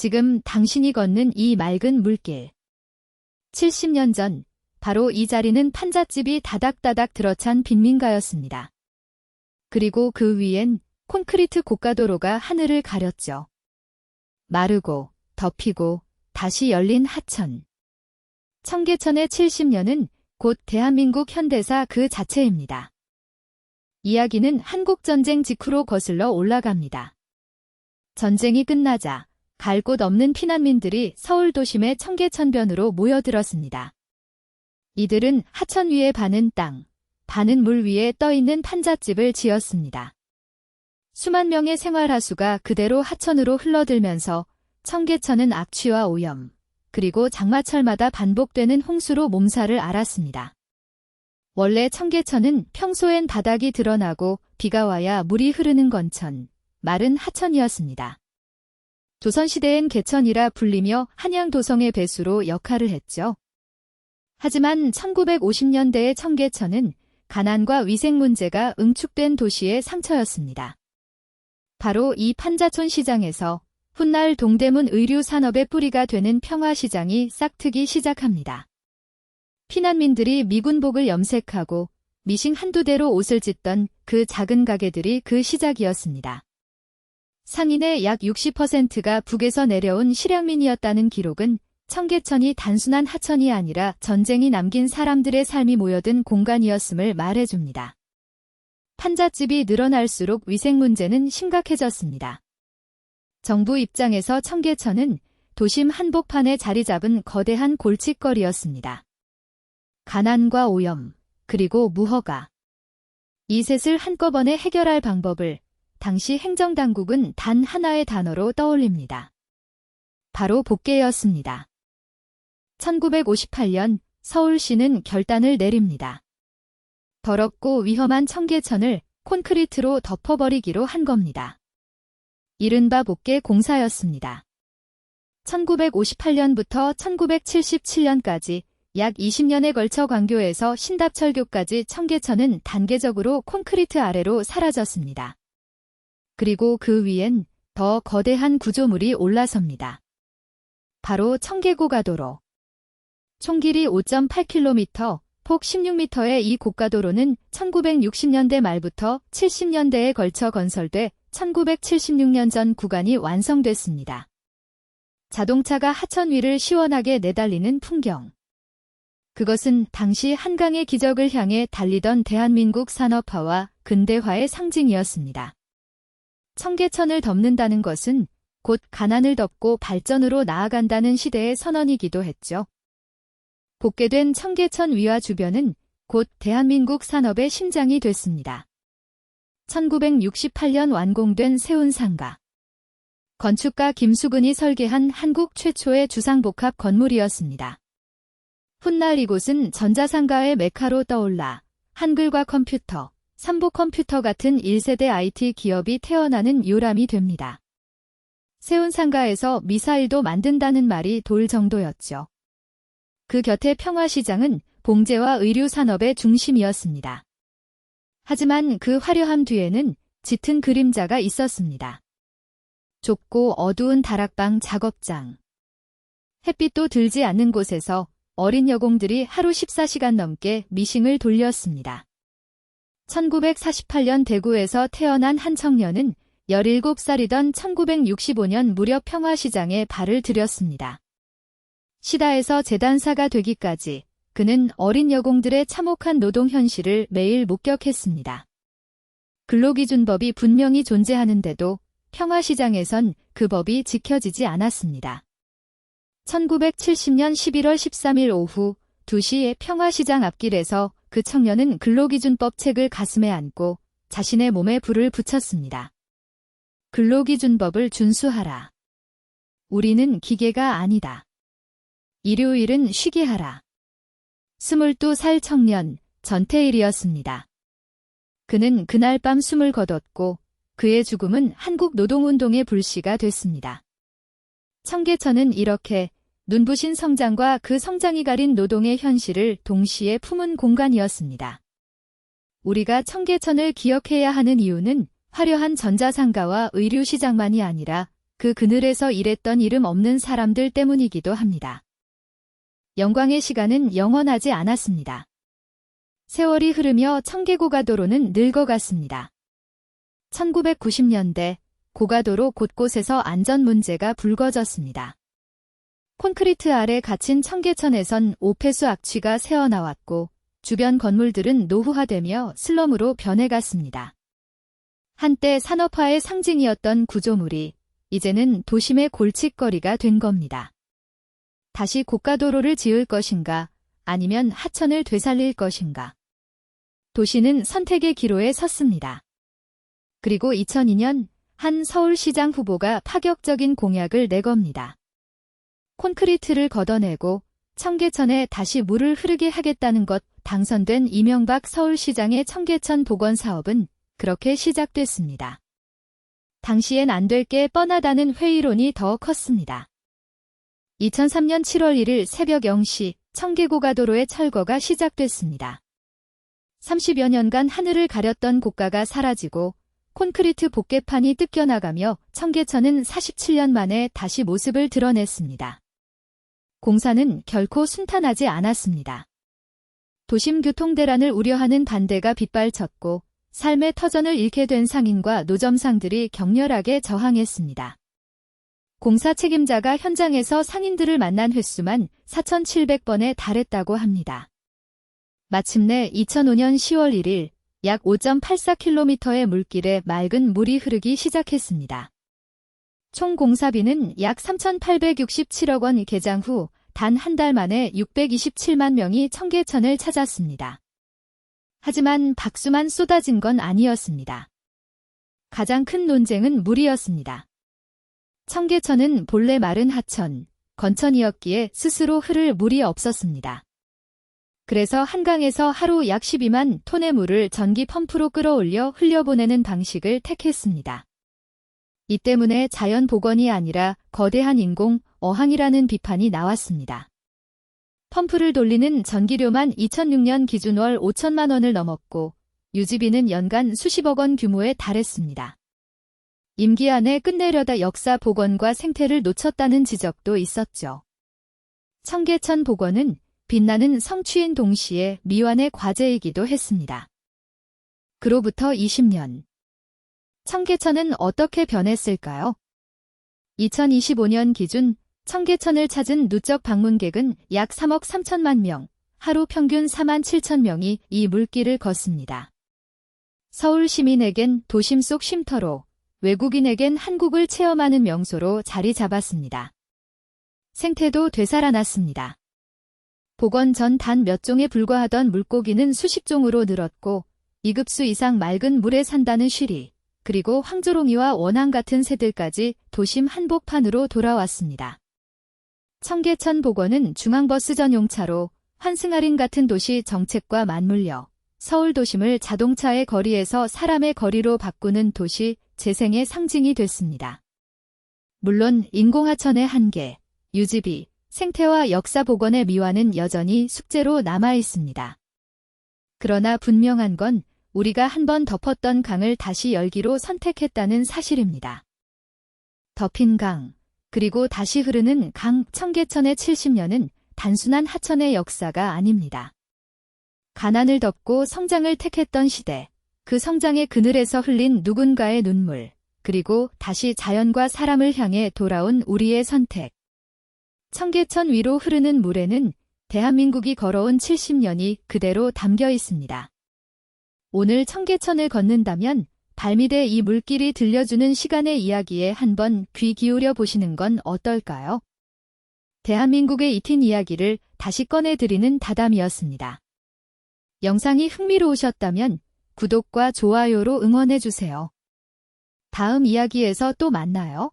지금 당신이 걷는 이 맑은 물길. 70년 전, 바로 이 자리는 판잣집이 다닥다닥 들어찬 빈민가였습니다. 그리고 그 위엔 콘크리트 고가도로가 하늘을 가렸죠. 마르고, 덮이고, 다시 열린 하천. 청계천의 70년은 곧 대한민국 현대사 그 자체입니다. 이야기는 한국전쟁 직후로 거슬러 올라갑니다. 전쟁이 끝나자 갈 곳 없는 피난민들이 서울 도심의 청계천변으로 모여들었습니다. 이들은 하천 위에 반은 땅, 반은 물 위에 떠있는 판잣집을 지었습니다. 수만 명의 생활하수가 그대로 하천으로 흘러들면서 청계천은 악취와 오염, 그리고 장마철마다 반복되는 홍수로 몸살을 앓았습니다. 원래 청계천은 평소엔 바닥이 드러나고 비가 와야 물이 흐르는 건천, 마른 하천이었습니다. 조선시대엔 개천이라 불리며 한양도성의 배수로 역할을 했죠. 하지만 1950년대의 청계천은 가난과 위생 문제가 응축된 도시의 상처였습니다. 바로 이 판자촌 시장에서 훗날 동대문 의류산업의 뿌리가 되는 평화시장이 싹트기 시작합니다. 피난민들이 미군복을 염색하고 미싱 한두 대로 옷을 짓던 그 작은 가게들이 그 시작이었습니다. 상인의 약 60%가 북에서 내려온 실향민이었다는 기록은 청계천이 단순한 하천이 아니라 전쟁이 남긴 사람들의 삶이 모여든 공간이었음을 말해줍니다. 판잣집이 늘어날수록 위생 문제는 심각해졌습니다. 정부 입장에서 청계천은 도심 한복판에 자리 잡은 거대한 골칫거리였습니다. 가난과 오염, 그리고 무허가. 이 셋을 한꺼번에 해결할 방법을 당시 행정당국은 단 하나의 단어로 떠올립니다. 바로 복개였습니다. 1958년 서울시는 결단을 내립니다. 더럽고 위험한 청계천을 콘크리트로 덮어버리기로 한 겁니다. 이른바 복개 공사였습니다. 1958년부터 1977년까지 약 20년에 걸쳐 광교에서 신답철교까지 청계천은 단계적으로 콘크리트 아래로 사라졌습니다. 그리고 그 위엔 더 거대한 구조물이 올라섭니다. 바로 청계고가도로. 총 길이 5.8km, 폭 16m의 이 고가도로는 1960년대 말부터 70년대에 걸쳐 건설돼 1976년 전 구간이 완성됐습니다. 자동차가 하천 위를 시원하게 내달리는 풍경. 그것은 당시 한강의 기적을 향해 달리던 대한민국 산업화와 근대화의 상징이었습니다. 청계천을 덮는다는 것은 곧 가난을 덮고 발전으로 나아간다는 시대의 선언이기도 했죠. 복개된 청계천 위와 주변은 곧 대한민국 산업의 심장이 됐습니다. 1968년 완공된 세운상가. 건축가 김수근이 설계한 한국 최초의 주상복합 건물이었습니다. 훗날 이곳은 전자상가의 메카로 떠올라 한글과 컴퓨터, 삼보컴퓨터 같은 1세대 IT 기업이 태어나는 요람이 됩니다. 세운상가에서 미사일도 만든다는 말이 돌 정도였죠. 그 곁에 평화시장은 봉제와 의류산업의 중심이었습니다. 하지만 그 화려함 뒤에는 짙은 그림자가 있었습니다. 좁고 어두운 다락방 작업장. 햇빛도 들지 않는 곳에서 어린 여공들이 하루 14시간 넘게 미싱을 돌렸습니다. 1948년 대구에서 태어난 한 청년은 17살이던 1965년 무렵 평화시장에 발을 들였습니다. 시다에서 재단사가 되기까지 그는 어린 여공들의 참혹한 노동 현실을 매일 목격했습니다. 근로기준법이 분명히 존재하는데도 평화시장에선 그 법이 지켜지지 않았습니다. 1970년 11월 13일 오후 2시에 평화시장 앞길에서 그 청년은 근로기준법 책을 가슴에 안고 자신의 몸에 불을 붙였습니다. 근로기준법을 준수하라. 우리는 기계가 아니다. 일요일은 쉬게 하라. 22살 청년 전태일이었습니다. 그는 그날 밤 숨을 거뒀고 그의 죽음은 한국 노동운동의 불씨가 됐습니다. 청계천은 이렇게 눈부신 성장과 그 성장이 가린 노동의 현실을 동시에 품은 공간이었습니다. 우리가 청계천을 기억해야 하는 이유는 화려한 전자상가와 의류시장만이 아니라 그 그늘에서 일했던 이름 없는 사람들 때문이기도 합니다. 영광의 시간은 영원하지 않았습니다. 세월이 흐르며 청계고가도로는 늙어갔습니다. 1990년대 고가도로 곳곳에서 안전 문제가 불거졌습니다. 콘크리트 아래 갇힌 청계천에선 오폐수 악취가 새어나왔고 주변 건물들은 노후화되며 슬럼으로 변해갔습니다. 한때 산업화의 상징이었던 구조물이 이제는 도심의 골칫거리가 된 겁니다. 다시 고가도로를 지을 것인가 아니면 하천을 되살릴 것인가. 도시는 선택의 기로에 섰습니다. 그리고 2002년 한 서울시장 후보가 파격적인 공약을 내겁니다. 콘크리트를 걷어내고 청계천에 다시 물을 흐르게 하겠다는 것. 당선된 이명박 서울시장의 청계천 복원 사업은 그렇게 시작됐습니다. 당시엔 안 될 게 뻔하다는 회의론이 더 컸습니다. 2003년 7월 1일 새벽 0시 청계고가도로의 철거가 시작됐습니다. 30여 년간 하늘을 가렸던 고가가 사라지고 콘크리트 복개판이 뜯겨나가며 청계천은 47년 만에 다시 모습을 드러냈습니다. 공사는 결코 순탄하지 않았습니다. 도심 교통 대란을 우려하는 반대가 빗발쳤고 삶의 터전을 잃게 된 상인과 노점상들이 격렬하게 저항했습니다. 공사 책임자가 현장에서 상인들을 만난 횟수만 4,700번에 달했다고 합니다. 마침내 2005년 10월 1일 약 5.84km의 물길에 맑은 물이 흐르기 시작했습니다. 총 공사비는 약 3,867억 원. 개장 후 단 한 달 만에 627만 명이 청계천을 찾았습니다. 하지만 박수만 쏟아진 건 아니었습니다. 가장 큰 논쟁은 물이었습니다. 청계천은 본래 마른 하천, 건천이었기에 스스로 흐를 물이 없었습니다. 그래서 한강에서 하루 약 12만 톤의 물을 전기 펌프로 끌어올려 흘려보내는 방식을 택했습니다. 이 때문에 자연 복원이 아니라 거대한 인공 어항이라는 비판이 나왔습니다. 펌프를 돌리는 전기료만 2006년 기준 월 5천만 원을 넘었고 유지비는 연간 수십억 원 규모에 달했습니다. 임기 안에 끝내려다 역사 복원과 생태를 놓쳤다는 지적도 있었죠. 청계천 복원은 빛나는 성취인 동시에 미완의 과제이기도 했습니다. 그로부터 20년. 청계천은 어떻게 변했을까요? 2025년 기준 청계천을 찾은 누적 방문객은 약 3억 3천만 명, 하루 평균 4만 7천 명이 이 물길을 걷습니다. 서울 시민에겐 도심 속 쉼터로, 외국인에겐 한국을 체험하는 명소로 자리 잡았습니다. 생태도 되살아났습니다. 복원 전 단 몇 종에 불과하던 물고기는 수십 종으로 늘었고 2급수 이상 맑은 물에 산다는 쉬리, 그리고 황조롱이와 원앙 같은 새들까지 도심 한복판으로 돌아왔습니다. 청계천 복원은 중앙버스 전용차로 환승할인 같은 도시 정책과 맞물려 서울 도심을 자동차의 거리에서 사람의 거리로 바꾸는 도시 재생의 상징이 됐습니다. 물론 인공하천의 한계, 유지비, 생태와 역사 복원의 미화는 여전히 숙제로 남아 있습니다. 그러나 분명한 건 우리가 한번 덮었던 강을 다시 열기로 선택했다는 사실입니다. 덮인 강, 그리고 다시 흐르는 강 청계천의 70년은 단순한 하천의 역사가 아닙니다. 가난을 덮고 성장을 택했던 시대, 그 성장의 그늘에서 흘린 누군가의 눈물, 그리고 다시 자연과 사람을 향해 돌아온 우리의 선택. 청계천 위로 흐르는 물에는 대한민국이 걸어온 70년이 그대로 담겨 있습니다. 오늘 청계천을 걷는다면 발밑에 이 물길이 들려주는 시간의 이야기에 한번 귀 기울여 보시는 건 어떨까요? 대한민국의 이틴 이야기를 다시 꺼내드리는 다담이었습니다. 영상이 흥미로우셨다면 구독과 좋아요로 응원해주세요. 다음 이야기에서 또 만나요.